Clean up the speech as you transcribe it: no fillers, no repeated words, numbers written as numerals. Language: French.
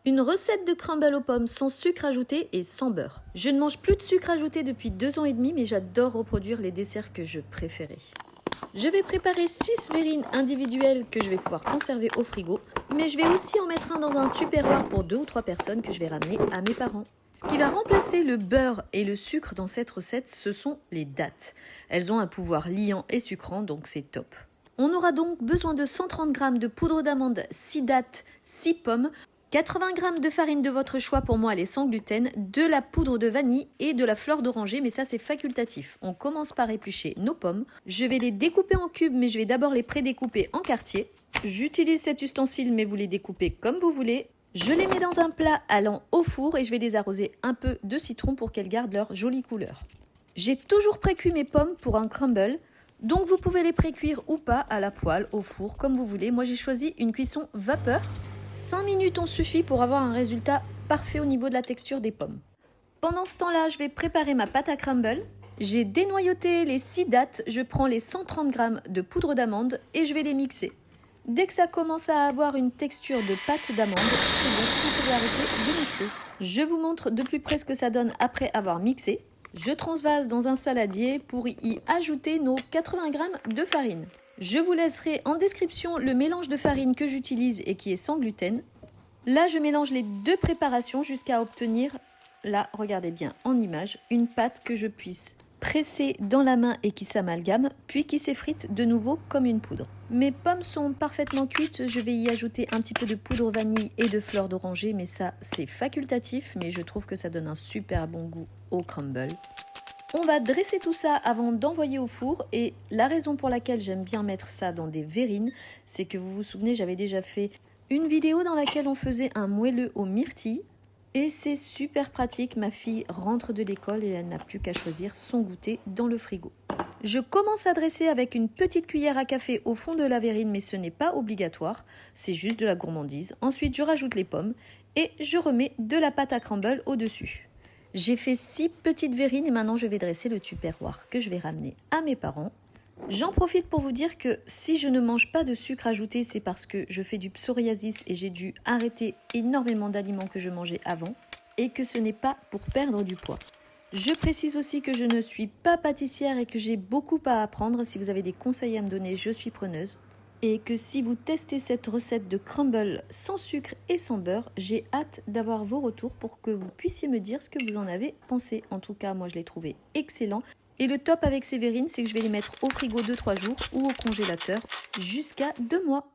Une recette de crumble aux pommes sans sucre ajouté et sans beurre. Je ne mange plus de sucre ajouté depuis 2 ans et demi, mais j'adore reproduire les desserts que je préférais. Je vais préparer 6 verrines individuelles que je vais pouvoir conserver au frigo, mais je vais aussi en mettre un dans un tupperware pour 2 ou 3 personnes que je vais ramener à mes parents. Ce qui va remplacer le beurre et le sucre dans cette recette, ce sont les dattes. Elles ont un pouvoir liant et sucrant, donc c'est top. On aura donc besoin de 130 g de poudre d'amande, 6 dattes, 6 pommes, 80 g de farine de votre choix, pour moi elle est sans gluten, de la poudre de vanille et de la fleur d'oranger, mais ça c'est facultatif. On commence par éplucher nos pommes. Je vais les découper en cubes, mais je vais d'abord les pré-découper en quartiers. J'utilise cet ustensile, mais vous les découpez comme vous voulez. Je les mets dans un plat allant au four et je vais les arroser un peu de citron pour qu'elles gardent leur jolie couleur. J'ai toujours pré-cuit mes pommes pour un crumble, donc vous pouvez les pré-cuire ou pas à la poêle, au four, comme vous voulez. Moi j'ai choisi une cuisson vapeur. 5 minutes ont suffi pour avoir un résultat parfait au niveau de la texture des pommes. Pendant ce temps-là, je vais préparer ma pâte à crumble. J'ai dénoyauté les 6 dattes, je prends les 130 g de poudre d'amande et je vais les mixer. Dès que ça commence à avoir une texture de pâte d'amande, c'est bon, vous pouvez arrêter de mixer. Je vous montre de plus près ce que ça donne après avoir mixé. Je transvase dans un saladier pour y ajouter nos 80 g de farine. Je vous laisserai en description le mélange de farine que j'utilise et qui est sans gluten. Là, je mélange les 2 préparations jusqu'à obtenir, là, regardez bien en image, une pâte que je puisse presser dans la main et qui s'amalgame, puis qui s'effrite de nouveau comme une poudre. Mes pommes sont parfaitement cuites, je vais y ajouter un petit peu de poudre vanille et de fleur d'oranger, mais ça, c'est facultatif, mais je trouve que ça donne un super bon goût au crumble. On va dresser tout ça avant d'envoyer au four, et la raison pour laquelle j'aime bien mettre ça dans des verrines, c'est que vous vous souvenez, j'avais déjà fait une vidéo dans laquelle on faisait un moelleux aux myrtilles et c'est super pratique. Ma fille rentre de l'école et elle n'a plus qu'à choisir son goûter dans le frigo. Je commence à dresser avec une petite cuillère à café au fond de la verrine, mais ce n'est pas obligatoire, c'est juste de la gourmandise. Ensuite, je rajoute les pommes et je remets de la pâte à crumble au-dessus. J'ai fait 6 petites verrines et maintenant je vais dresser le tupperware que je vais ramener à mes parents. J'en profite pour vous dire que si je ne mange pas de sucre ajouté, c'est parce que je fais du psoriasis et j'ai dû arrêter énormément d'aliments que je mangeais avant et que ce n'est pas pour perdre du poids. Je précise aussi que je ne suis pas pâtissière et que j'ai beaucoup à apprendre. Si vous avez des conseils à me donner, je suis preneuse. Et que si vous testez cette recette de crumble sans sucre et sans beurre, j'ai hâte d'avoir vos retours pour que vous puissiez me dire ce que vous en avez pensé. En tout cas, moi je l'ai trouvé excellent. Et le top avec ces verrines, c'est que je vais les mettre au frigo 2-3 jours ou au congélateur jusqu'à 2 mois.